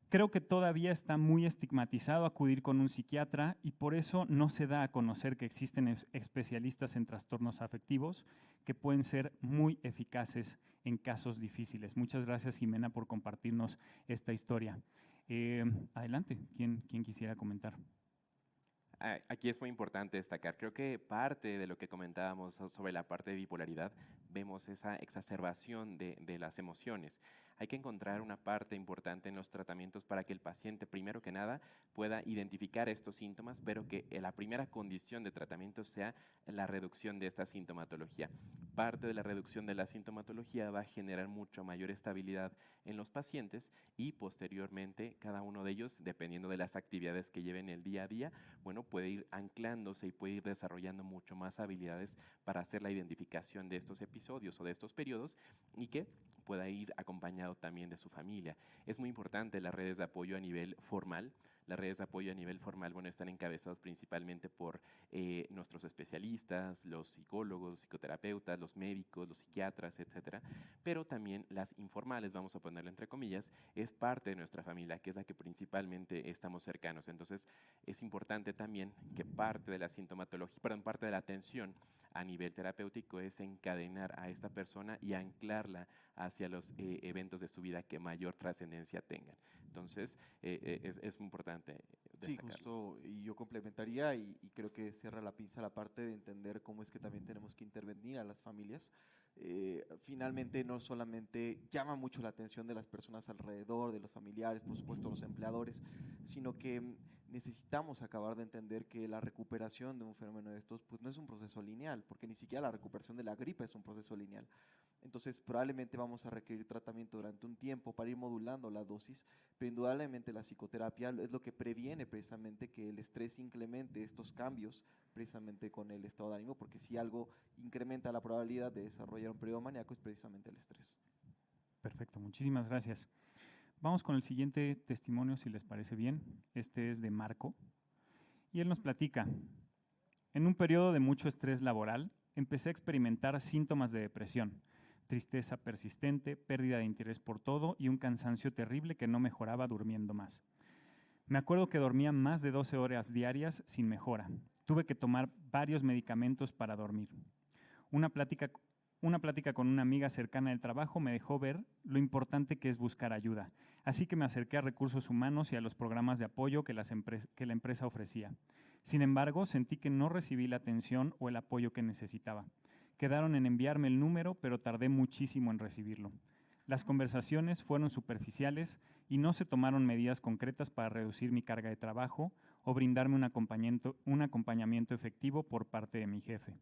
Creo que todavía está muy estigmatizado acudir con un psiquiatra y por eso no se da a conocer que existen especialistas en trastornos afectivos que pueden ser muy eficaces en casos difíciles. Muchas gracias, Jimena, por compartirnos esta historia. Adelante, ¿quién quisiera comentar? Aquí es muy importante destacar, creo que parte de lo que comentábamos sobre la parte de bipolaridad, vemos esa exacerbación de las emociones. Hay que encontrar una parte importante en los tratamientos para que el paciente, primero que nada, pueda identificar estos síntomas, pero que la primera condición de tratamiento sea la reducción de esta sintomatología. Parte de la reducción de la sintomatología va a generar mucho mayor estabilidad en los pacientes y posteriormente cada uno de ellos, dependiendo de las actividades que lleven el día a día, bueno, puede ir anclándose y puede ir desarrollando mucho más habilidades para hacer la identificación de estos episodios o de estos periodos y que pueda ir acompañado también de su familia. Es muy importante las redes de apoyo a nivel formal. Las redes de apoyo a nivel formal, bueno, están encabezadas principalmente por nuestros especialistas, los psicólogos, psicoterapeutas, los médicos, los psiquiatras, etcétera. Pero también las informales, vamos a ponerlo entre comillas, es parte de nuestra familia, que es la que principalmente estamos cercanos. Entonces, es importante también que parte de la sintomatología, parte de la atención a nivel terapéutico es encadenar a esta persona y anclarla hacia los eventos de su vida que mayor trascendencia tengan. Entonces, es muy importante destacarlo. Sí, justo, y yo complementaría y creo que cierra la pinza la parte de entender cómo es que también tenemos que intervenir a las familias. Finalmente, no solamente llama mucho la atención de las personas alrededor, de los familiares, por supuesto los empleadores, sino que necesitamos acabar de entender que la recuperación de un fenómeno de estos pues no es un proceso lineal, porque ni siquiera la recuperación de la gripe es un proceso lineal. Entonces probablemente vamos a requerir tratamiento durante un tiempo para ir modulando la dosis, pero indudablemente la psicoterapia es lo que previene precisamente que el estrés incremente estos cambios precisamente con el estado de ánimo, porque si algo incrementa la probabilidad de desarrollar un periodo maníaco es precisamente el estrés. Perfecto, muchísimas gracias. Vamos con el siguiente testimonio, si les parece bien. Este es de Marco. Y él nos platica: en un periodo de mucho estrés laboral, empecé a experimentar síntomas de depresión, tristeza persistente, pérdida de interés por todo y un cansancio terrible que no mejoraba durmiendo más. Me acuerdo que dormía más de 12 horas diarias sin mejora. Tuve que tomar varios medicamentos para dormir. Una plática con una amiga cercana del trabajo me dejó ver lo importante que es buscar ayuda, así que me acerqué a recursos humanos y a los programas de apoyo que la empresa ofrecía. Sin embargo, sentí que no recibí la atención o el apoyo que necesitaba. Quedaron en enviarme el número, pero tardé muchísimo en recibirlo. Las conversaciones fueron superficiales y no se tomaron medidas concretas para reducir mi carga de trabajo o brindarme un acompañamiento efectivo por parte de mi jefe.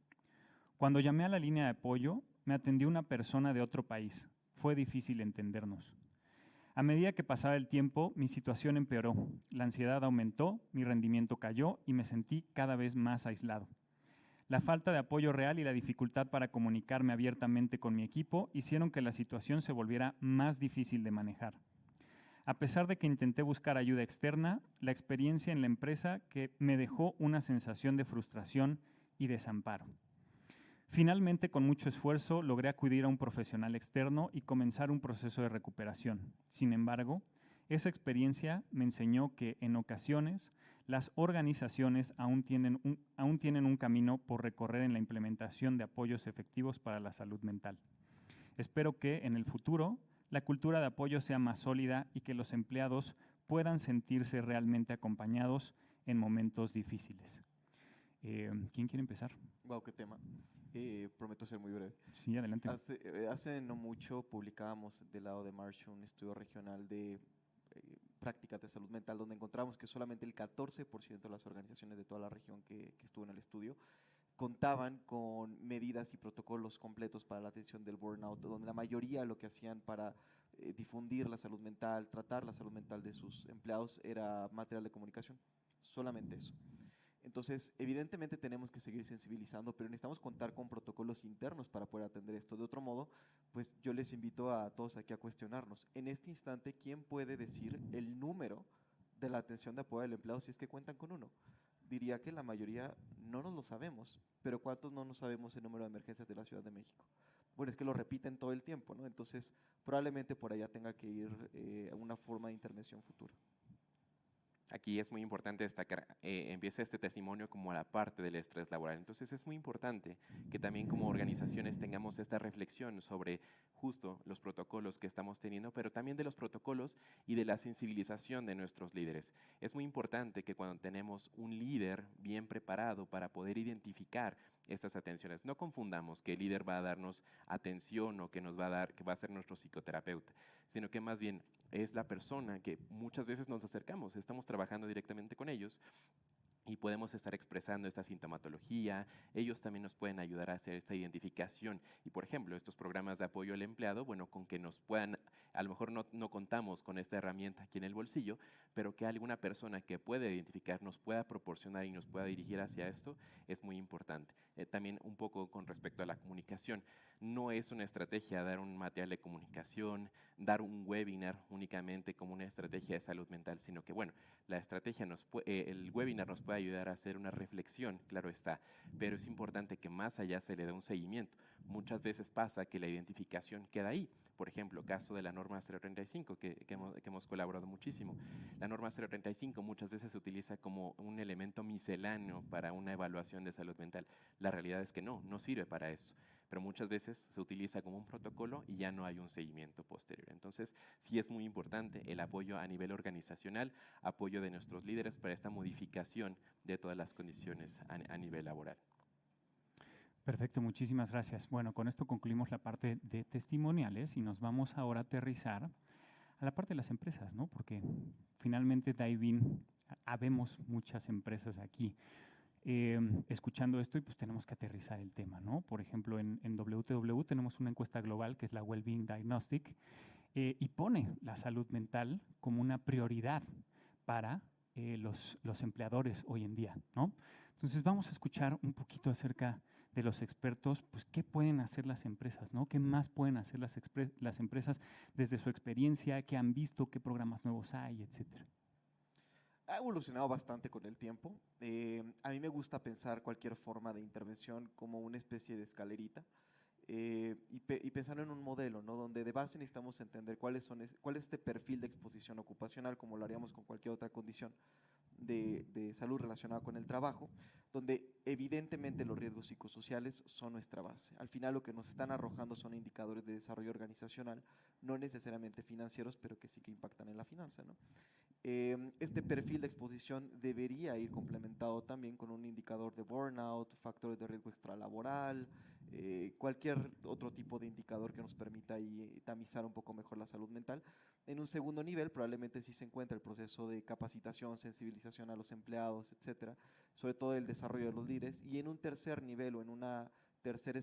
Cuando llamé a la línea de apoyo, me atendió una persona de otro país. Fue difícil entendernos. A medida que pasaba el tiempo, mi situación empeoró. La ansiedad aumentó, mi rendimiento cayó y me sentí cada vez más aislado. La falta de apoyo real y la dificultad para comunicarme abiertamente con mi equipo hicieron que la situación se volviera más difícil de manejar. A pesar de que intenté buscar ayuda externa, la experiencia en la empresa me dejó una sensación de frustración y desamparo. Finalmente, con mucho esfuerzo, logré acudir a un profesional externo y comenzar un proceso de recuperación. Sin embargo, esa experiencia me enseñó que, en ocasiones, las organizaciones aún tienen un camino por recorrer en la implementación de apoyos efectivos para la salud mental. Espero que, en el futuro, la cultura de apoyo sea más sólida y que los empleados puedan sentirse realmente acompañados en momentos difíciles. ¿Quién quiere empezar? Wow, qué tema. Prometo ser muy breve. Sí, adelante. Hace no mucho publicábamos del lado de Marsh un estudio regional de prácticas de salud mental, donde encontramos que solamente el 14% de las organizaciones de toda la región que estuvo en el estudio contaban con medidas y protocolos completos para la atención del burnout, donde la mayoría lo que hacían para difundir la salud mental, tratar la salud mental de sus empleados era material de comunicación, solamente eso. Entonces, evidentemente tenemos que seguir sensibilizando, pero necesitamos contar con protocolos internos para poder atender esto. De otro modo, pues yo les invito a todos aquí a cuestionarnos. En este instante, ¿quién puede decir el número de la atención de apoyo al empleado si es que cuentan con uno? Diría que la mayoría no nos lo sabemos, pero ¿cuántos no nos sabemos el número de emergencias de la Ciudad de México? bueno, es que lo repiten todo el tiempo, ¿no? Entonces, probablemente por allá tenga que ir una forma de intervención futura. Aquí es muy importante destacar, empieza este testimonio como a la parte del estrés laboral. Entonces es muy importante que también como organizaciones tengamos esta reflexión sobre justo los protocolos que estamos teniendo, pero también de los protocolos y de la sensibilización de nuestros líderes. Es muy importante que cuando tenemos un líder bien preparado para poder identificar estas atenciones, no confundamos que el líder va a darnos atención o que nos va a dar, que va a ser nuestro psicoterapeuta, sino que más bien es la persona que muchas veces nos acercamos, estamos trabajando directamente con ellos y podemos estar expresando esta sintomatología. Ellos también nos pueden ayudar a hacer esta identificación. Y, por ejemplo, estos programas de apoyo al empleado, bueno, con que nos puedan, a lo mejor no contamos con esta herramienta aquí en el bolsillo, pero que alguna persona que pueda identificar nos pueda proporcionar y nos pueda dirigir hacia esto, es muy importante. También un poco con respecto a la comunicación. No es una estrategia dar un material de comunicación, dar un webinar únicamente como una estrategia de salud mental, sino que, bueno, la estrategia el webinar nos puede ayudar a hacer una reflexión, claro está, pero es importante que más allá se le dé un seguimiento. Muchas veces pasa que la identificación queda ahí. Por ejemplo, caso de la norma 035, que hemos colaborado muchísimo. La norma 035 muchas veces se utiliza como un elemento misceláneo para una evaluación de salud mental. La realidad es que no sirve para eso. Pero muchas veces se utiliza como un protocolo y ya no hay un seguimiento posterior. Entonces, sí es muy importante el apoyo a nivel organizacional, apoyo de nuestros líderes para esta modificación de todas las condiciones a nivel laboral. Perfecto, muchísimas gracias. Bueno, con esto concluimos la parte de testimoniales y nos vamos ahora a aterrizar a la parte de las empresas, ¿no? Porque finalmente Dive In, habemos muchas empresas aquí. Escuchando esto y pues tenemos que aterrizar el tema, ¿no? Por ejemplo, en WTW tenemos una encuesta global que es la Wellbeing Diagnostic y pone la salud mental como una prioridad para los empleadores hoy en día, ¿no? Entonces vamos a escuchar un poquito acerca de los expertos, pues qué pueden hacer las empresas, ¿no? ¿Qué más pueden hacer las empresas desde su experiencia, qué han visto, qué programas nuevos hay, etcétera? Ha evolucionado bastante con el tiempo. A mí me gusta pensar cualquier forma de intervención como una especie de escalerita y pensar en un modelo, ¿no? Donde de base necesitamos entender cuál es este perfil de exposición ocupacional, como lo haríamos con cualquier otra condición de salud relacionada con el trabajo, donde evidentemente los riesgos psicosociales son nuestra base. Al final lo que nos están arrojando son indicadores de desarrollo organizacional, no necesariamente financieros, pero que sí que impactan en la finanza, ¿no? Este perfil de exposición debería ir complementado también con un indicador de burnout, factores de riesgo extralaboral, cualquier otro tipo de indicador que nos permita ahí tamizar un poco mejor la salud mental. En un segundo nivel probablemente sí se encuentra el proceso de capacitación, sensibilización a los empleados, etcétera, sobre todo el desarrollo de los líderes. Y en un tercer nivel o en una tercera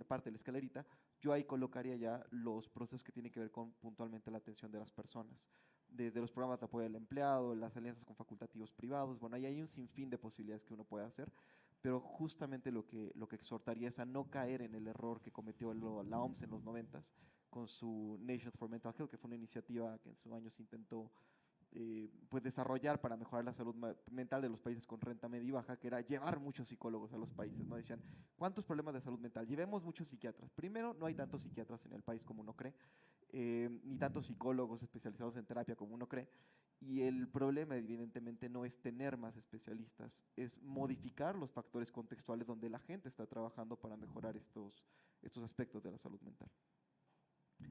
parte de la escalerita, yo ahí colocaría ya los procesos que tienen que ver con puntualmente la atención de las personas, desde los programas de apoyo al empleado, las alianzas con facultativos privados. Bueno, ahí hay un sinfín de posibilidades que uno puede hacer, pero justamente lo que exhortaría es a no caer en el error que cometió la OMS en los 90s con su Nations for Mental Health, que fue una iniciativa que en sus años intentó pues desarrollar para mejorar la salud mental de los países con renta media y baja, que era llevar muchos psicólogos a los países, ¿no? Decían, ¿cuántos problemas de salud mental? Llevemos muchos psiquiatras. Primero, no hay tantos psiquiatras en el país como uno cree, ni tantos psicólogos especializados en terapia como uno cree, y el problema evidentemente no es tener más especialistas, es modificar los factores contextuales donde la gente está trabajando para mejorar estos aspectos de la salud mental.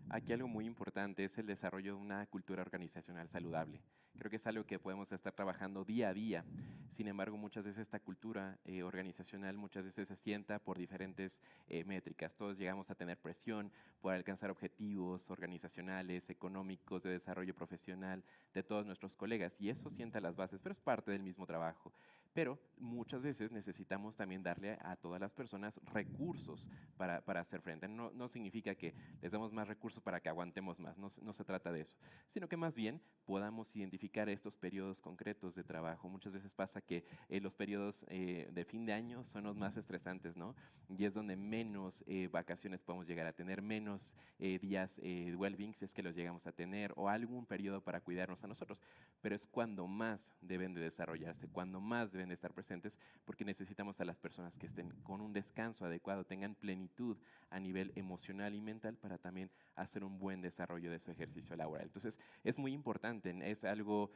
Aquí algo muy importante es el desarrollo de una cultura organizacional saludable. Creo que es algo que podemos estar trabajando día a día. Sin embargo, muchas veces esta cultura organizacional muchas veces se sienta por diferentes métricas. Todos llegamos a tener presión por alcanzar objetivos organizacionales, económicos, de desarrollo profesional de todos nuestros colegas, y eso sienta las bases, pero es parte del mismo trabajo. Pero muchas veces necesitamos también darle a todas las personas recursos para hacer frente. No significa que les damos más recursos para que aguantemos más, no se trata de eso, sino que más bien podamos identificar estos periodos concretos de trabajo. Muchas veces pasa que los periodos de fin de año son los más estresantes, ¿no? Y es donde menos vacaciones podemos llegar a tener, menos días de well-being, si es que los llegamos a tener, o algún periodo para cuidarnos a nosotros, pero es cuando más deben de desarrollarse, cuando más deben deben de estar presentes porque necesitamos a las personas que estén con un descanso adecuado, tengan plenitud a nivel emocional y mental para también hacer un buen desarrollo de su ejercicio laboral. Entonces, es muy importante, es algo,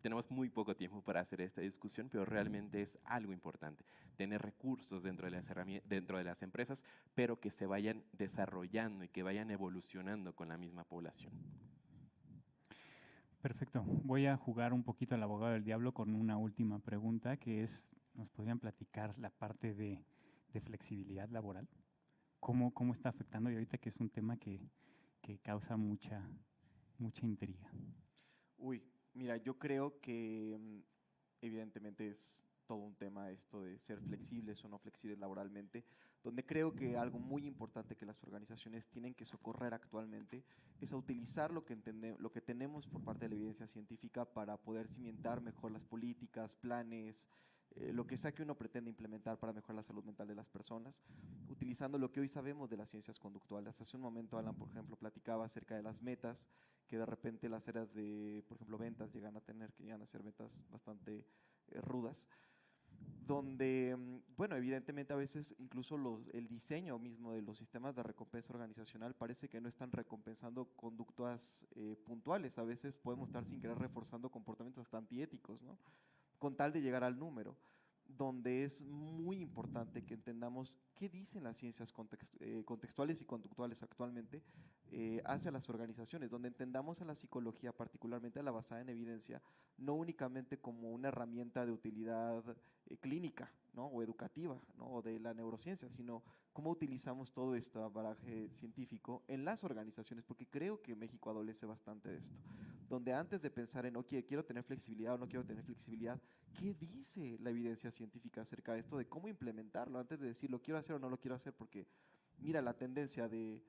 tenemos muy poco tiempo para hacer esta discusión, pero realmente es algo importante, tener recursos dentro de las empresas, pero que se vayan desarrollando y que vayan evolucionando con la misma población. Perfecto. Voy a jugar un poquito al abogado del diablo con una última pregunta, que es, ¿nos podrían platicar la parte de flexibilidad laboral? ¿Cómo está afectando? Y ahorita que es un tema que causa mucha intriga. Uy, mira, yo creo que evidentemente es todo un tema esto de ser flexibles o no flexibles laboralmente, donde creo que algo muy importante que las organizaciones tienen que socorrer actualmente es a utilizar lo que tenemos por parte de la evidencia científica para poder cimentar mejor las políticas, planes, lo que sea que uno pretende implementar para mejorar la salud mental de las personas, utilizando lo que hoy sabemos de las ciencias conductuales. Hace un momento Alan, por ejemplo, platicaba acerca de las metas, que de repente las áreas de, por ejemplo, ventas llegan a ser metas bastante rudas, donde, bueno, evidentemente a veces incluso el diseño mismo de los sistemas de recompensa organizacional parece que no están recompensando conductas puntuales. A veces podemos estar sin querer reforzando comportamientos hasta antiéticos, ¿no?, con tal de llegar al número, donde es muy importante que entendamos qué dicen las ciencias contextuales y conductuales actualmente hacia las organizaciones, donde entendamos a la psicología, particularmente a la basada en evidencia, no únicamente como una herramienta de utilidad clínica, ¿no?, o educativa, ¿no?, o de la neurociencia, sino cómo utilizamos todo este bagaje científico en las organizaciones, porque creo que México adolece bastante de esto, donde antes de pensar en, ok, quiero tener flexibilidad o no quiero tener flexibilidad, ¿qué dice la evidencia científica acerca de esto, de cómo implementarlo, antes de decir lo quiero hacer o no lo quiero hacer? Porque mira la tendencia de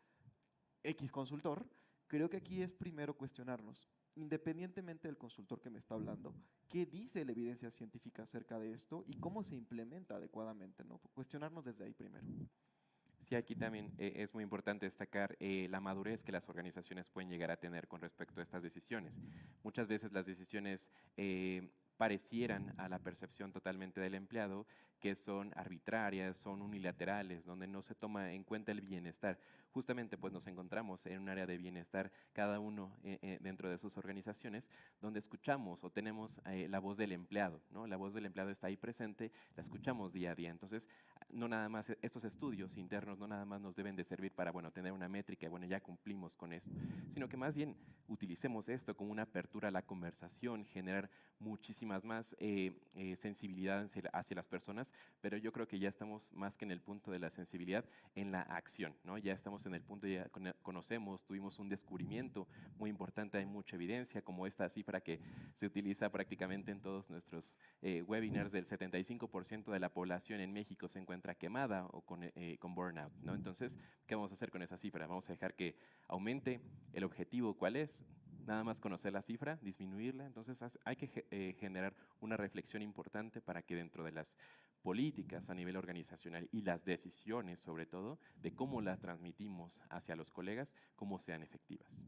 X consultor, creo que aquí es primero cuestionarnos, independientemente del consultor que me está hablando, qué dice la evidencia científica acerca de esto y cómo se implementa adecuadamente, ¿no? Cuestionarnos desde ahí primero. Sí, aquí también es muy importante destacar la madurez que las organizaciones pueden llegar a tener con respecto a estas decisiones. Muchas veces las decisiones parecieran a la percepción totalmente del empleado que son arbitrarias, son unilaterales, donde no se toma en cuenta el bienestar. Justamente pues nos encontramos en un área de bienestar cada uno dentro de sus organizaciones, donde escuchamos o tenemos la voz del empleado, ¿no? La voz del empleado está ahí presente, la escuchamos día a día. Entonces, no nada más estos estudios internos no nada más nos deben de servir para, bueno, tener una métrica y, bueno, ya cumplimos con esto, sino que más bien utilicemos esto como una apertura a la conversación, generar muchísimas más sensibilidad hacia las personas, pero yo creo que ya estamos más que en el punto de la sensibilidad, en la acción, ¿no? Ya estamos en el punto, ya conocemos, tuvimos un descubrimiento muy importante, hay mucha evidencia, como esta cifra que se utiliza prácticamente en todos nuestros webinars, del 75% de la población en México se encuentra quemada o con burnout, ¿no? Entonces, ¿qué vamos a hacer con esa cifra? Vamos a dejar que aumente. ¿El objetivo cuál es? Nada más conocer la cifra, disminuirla. Entonces hay que generar una reflexión importante para que dentro de las políticas a nivel organizacional y las decisiones, sobre todo, de cómo las transmitimos hacia los colegas, cómo sean efectivas.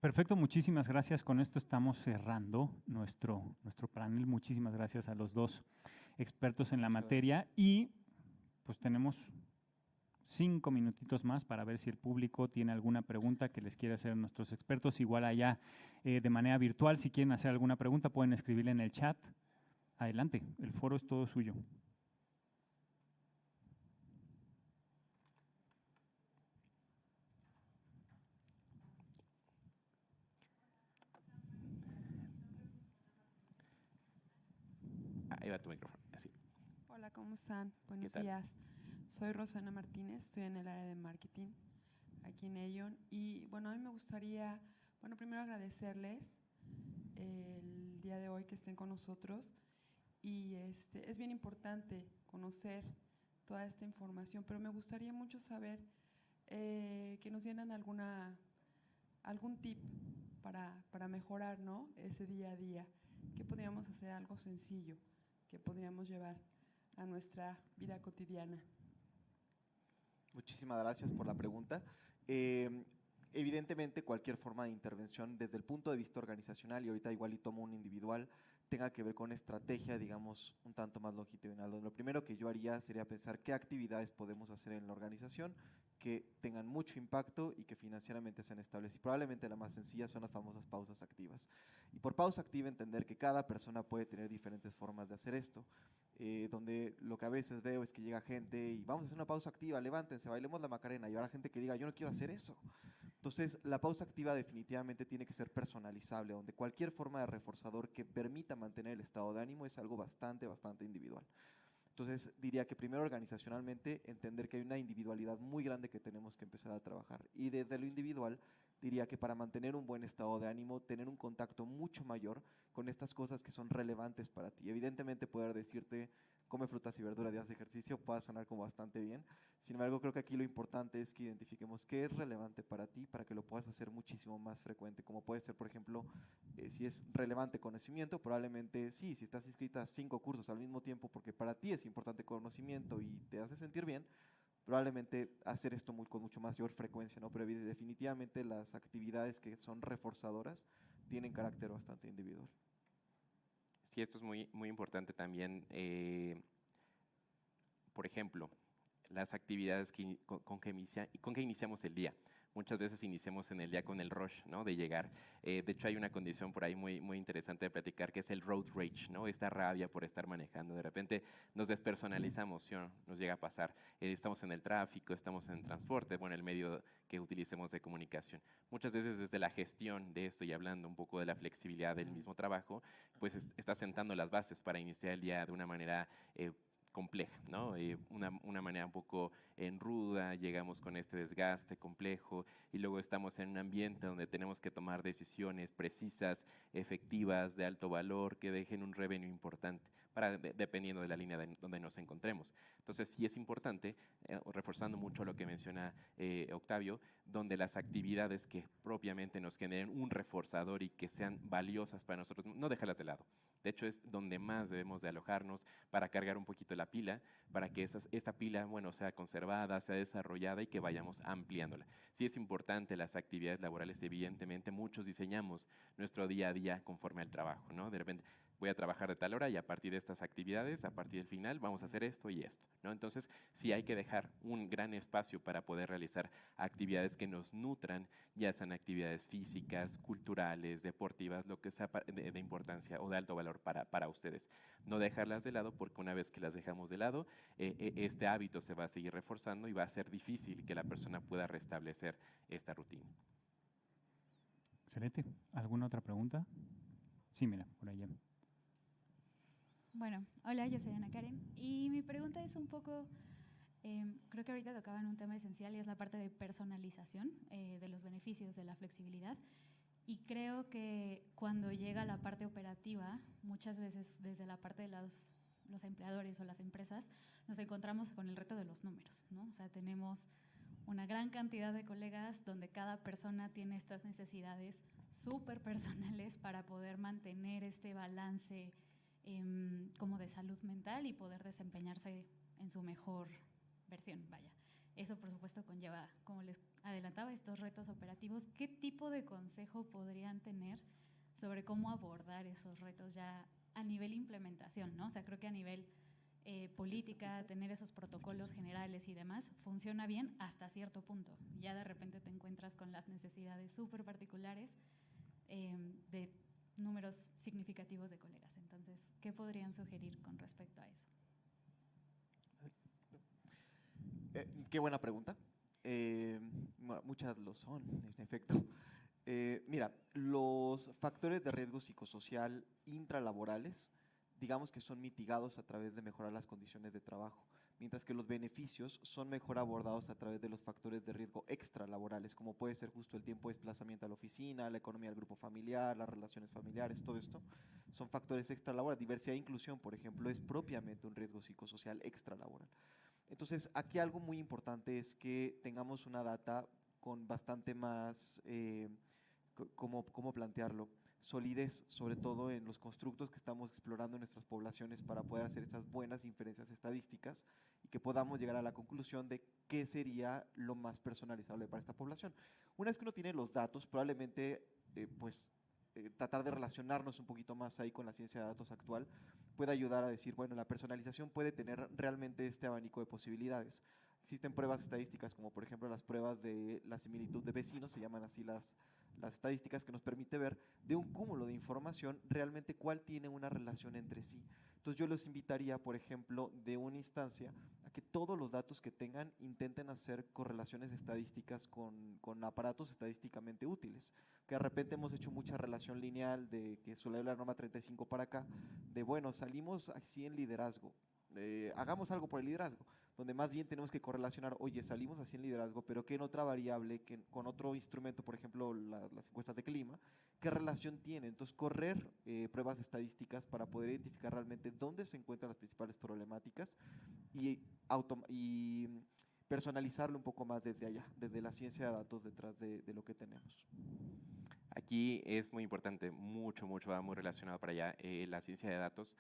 Perfecto, muchísimas gracias. Con esto estamos cerrando nuestro panel. Muchísimas gracias a los dos expertos en la materia. Y pues tenemos 5 minutitos más para ver si el público tiene alguna pregunta que les quiera hacer a nuestros expertos. Igual allá de manera virtual, si quieren hacer alguna pregunta, pueden escribirla en el chat. Adelante, el foro es todo suyo. Ahí va tu micrófono, así. Hola, ¿cómo están? Buenos días. Soy Rosana Martínez, estoy en el área de marketing aquí en Ellion. Y bueno, a mí me gustaría, bueno, primero agradecerles el día de hoy que estén con nosotros. Y es bien importante conocer toda esta información, pero me gustaría mucho saber que nos dieran algún tip para mejorar, ¿no?, ese día a día. ¿Qué podríamos hacer? Algo sencillo que podríamos llevar a nuestra vida cotidiana. Muchísimas gracias por la pregunta. Evidentemente, cualquier forma de intervención desde el punto de vista organizacional, y ahorita igual y tomo un individual, tenga que ver con estrategia, digamos, un tanto más longitudinal. Lo primero que yo haría sería pensar qué actividades podemos hacer en la organización que tengan mucho impacto y que financieramente sean estables. Y probablemente la más sencilla son las famosas pausas activas. Y por pausa activa entender que cada persona puede tener diferentes formas de hacer esto. Donde lo que a veces veo es que llega gente y vamos a hacer una pausa activa, levántense, bailemos la Macarena, y habrá gente que diga, yo no quiero hacer eso. Entonces, la pausa activa definitivamente tiene que ser personalizable, donde cualquier forma de reforzador que permita mantener el estado de ánimo es algo bastante individual. Entonces, diría que primero organizacionalmente entender que hay una individualidad muy grande que tenemos que empezar a trabajar. Y desde lo individual, diría que para mantener un buen estado de ánimo, tener un contacto mucho mayor con estas cosas que son relevantes para ti. Evidentemente, poder decirte, come frutas y verduras y haz ejercicio, pueda sonar como bastante bien. Sin embargo, creo que aquí lo importante es que identifiquemos qué es relevante para ti, para que lo puedas hacer muchísimo más frecuente. Como puede ser, por ejemplo, si es relevante conocimiento, probablemente sí, si estás inscrita a 5 cursos al mismo tiempo, porque para ti es importante conocimiento y te hace sentir bien, probablemente hacer esto con mucho mayor frecuencia, ¿no? Pero definitivamente las actividades que son reforzadoras tienen carácter bastante individual. Sí, esto es muy importante también. Por ejemplo, las actividades con que iniciamos el día. Muchas veces iniciamos en el día con el rush, ¿no? De llegar. De hecho, hay una condición por ahí muy interesante de platicar, que es el road rage, ¿no? Esta rabia por estar manejando. De repente nos despersonalizamos, ¿sí? Nos llega a pasar. Estamos en el tráfico, estamos en el transporte, bueno, el medio que utilicemos de comunicación. Muchas veces desde la gestión de esto y hablando un poco de la flexibilidad del mismo trabajo, pues está sentando las bases para iniciar el día de una manera compleja, ¿no? Una manera un poco ruda, llegamos con este desgaste complejo y luego estamos en un ambiente donde tenemos que tomar decisiones precisas, efectivas, de alto valor, que dejen un revenue importante, dependiendo de la línea donde nos encontremos. Entonces, sí es importante, reforzando mucho lo que menciona Octavio, donde las actividades que propiamente nos generen un reforzador y que sean valiosas para nosotros, no dejarlas de lado. De hecho, es donde más debemos de alojarnos para cargar un poquito la pila, para que esta pila, bueno, sea conservada, sea desarrollada y que vayamos ampliándola. Sí es importante las actividades laborales, evidentemente, muchos diseñamos nuestro día a día conforme al trabajo, ¿no? De repente, voy a trabajar de tal hora y a partir de estas actividades, a partir del final, vamos a hacer esto y esto, ¿no? Entonces, sí hay que dejar un gran espacio para poder realizar actividades que nos nutran, ya sean actividades físicas, culturales, deportivas, lo que sea de importancia o de alto valor para ustedes. No dejarlas de lado, porque una vez que las dejamos de lado, este hábito se va a seguir reforzando y va a ser difícil que la persona pueda restablecer esta rutina. Excelente. ¿Alguna otra pregunta? Sí, mira, por allá. Bueno, hola, yo soy Ana Karen y mi pregunta es un poco, creo que ahorita tocaban un tema esencial y es la parte de personalización de los beneficios de la flexibilidad. Y creo que cuando llega la parte operativa, muchas veces desde la parte de los empleadores o las empresas, nos encontramos con el reto de los números, ¿no? O sea, tenemos una gran cantidad de colegas donde cada persona tiene estas necesidades súper personales para poder mantener este balance como de salud mental y poder desempeñarse en su mejor versión, vaya. Eso, por supuesto, conlleva, como les adelantaba, estos retos operativos. ¿Qué tipo de consejo podrían tener sobre cómo abordar esos retos ya a nivel implementación, ¿no? O sea, creo que a nivel política, tener esos protocolos generales y demás, funciona bien hasta cierto punto. Ya de repente te encuentras con las necesidades súper particulares de números significativos de colegas. Entonces, ¿qué podrían sugerir con respecto a eso? Qué buena pregunta. Bueno, muchas lo son, en efecto. Mira, los factores de riesgo psicosocial intralaborales, digamos que son mitigados a través de mejorar las condiciones de trabajo, mientras que los beneficios son mejor abordados a través de los factores de riesgo extralaborales, como puede ser justo el tiempo de desplazamiento a la oficina, la economía del grupo familiar, las relaciones familiares, todo esto son factores extralaborales. Diversidad e inclusión, por ejemplo, es propiamente un riesgo psicosocial extralaboral. Entonces, aquí algo muy importante es que tengamos una data con bastante más, ¿cómo plantearlo? Solidez, sobre todo en los constructos que estamos explorando en nuestras poblaciones para poder hacer estas buenas inferencias estadísticas y que podamos llegar a la conclusión de qué sería lo más personalizable para esta población. Una vez que uno tiene los datos, probablemente pues tratar de relacionarnos un poquito más ahí con la ciencia de datos actual, puede ayudar a decir, bueno, la personalización puede tener realmente este abanico de posibilidades. Existen pruebas estadísticas como por ejemplo las pruebas de la similitud de vecinos, se llaman así las estadísticas, que nos permite ver de un cúmulo de información realmente cuál tiene una relación entre sí. Entonces yo los invitaría, por ejemplo, de una instancia a que todos los datos que tengan intenten hacer correlaciones estadísticas con aparatos estadísticamente útiles. Que de repente hemos hecho mucha relación lineal de que suele la norma 35 para acá, de bueno, salimos así en liderazgo, hagamos algo por el liderazgo, donde más bien tenemos que correlacionar, oye, salimos así en liderazgo, pero ¿qué en otra variable, con otro instrumento, por ejemplo, las encuestas de clima, qué relación tiene? Entonces, correr pruebas estadísticas para poder identificar realmente dónde se encuentran las principales problemáticas y personalizarlo un poco más desde allá, desde la ciencia de datos detrás de lo que tenemos. Aquí es muy importante, mucho va muy relacionado para allá, la ciencia de datos.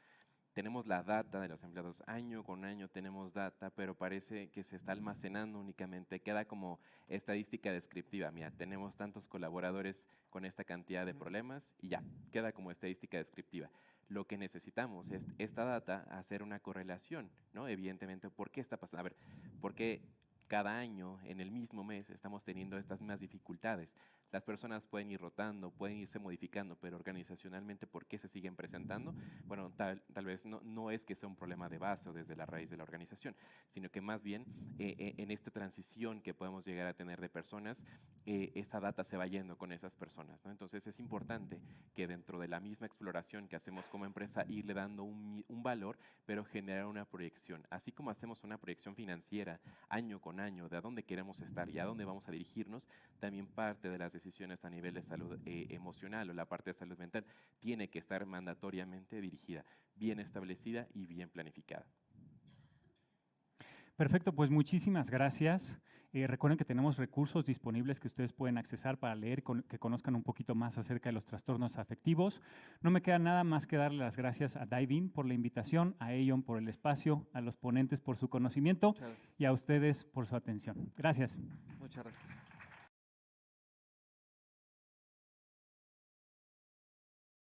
Tenemos la data de los empleados, año con año tenemos data, pero parece que se está almacenando únicamente, queda como estadística descriptiva. Mira, tenemos tantos colaboradores con esta cantidad de problemas y ya, queda como estadística descriptiva. Lo que necesitamos es esta data hacer una correlación, ¿no? Evidentemente, ¿por qué está pasando? A ver, ¿por qué cada año, en el mismo mes, estamos teniendo estas mismas dificultades? Las personas pueden ir rotando, pueden irse modificando, pero organizacionalmente, ¿por qué se siguen presentando? Bueno, tal vez no es que sea un problema de base o desde la raíz de la organización, sino que más bien en esta transición que podemos llegar a tener de personas, esta data se va yendo con esas personas, ¿no? Entonces es importante que dentro de la misma exploración que hacemos como empresa, irle dando un valor, pero generar una proyección. Así como hacemos una proyección financiera año con año de a dónde queremos estar y a dónde vamos a dirigirnos, también parte de las decisiones a nivel de salud emocional o la parte de salud mental tiene que estar mandatoriamente dirigida, bien establecida y bien planificada. Perfecto, pues muchísimas gracias. Recuerden que tenemos recursos disponibles que ustedes pueden accesar para leer, que conozcan un poquito más acerca de los trastornos afectivos. No me queda nada más que darle las gracias a Dive-In por la invitación, a Aion por el espacio, a los ponentes por su conocimiento y a ustedes por su atención. Gracias. Muchas gracias.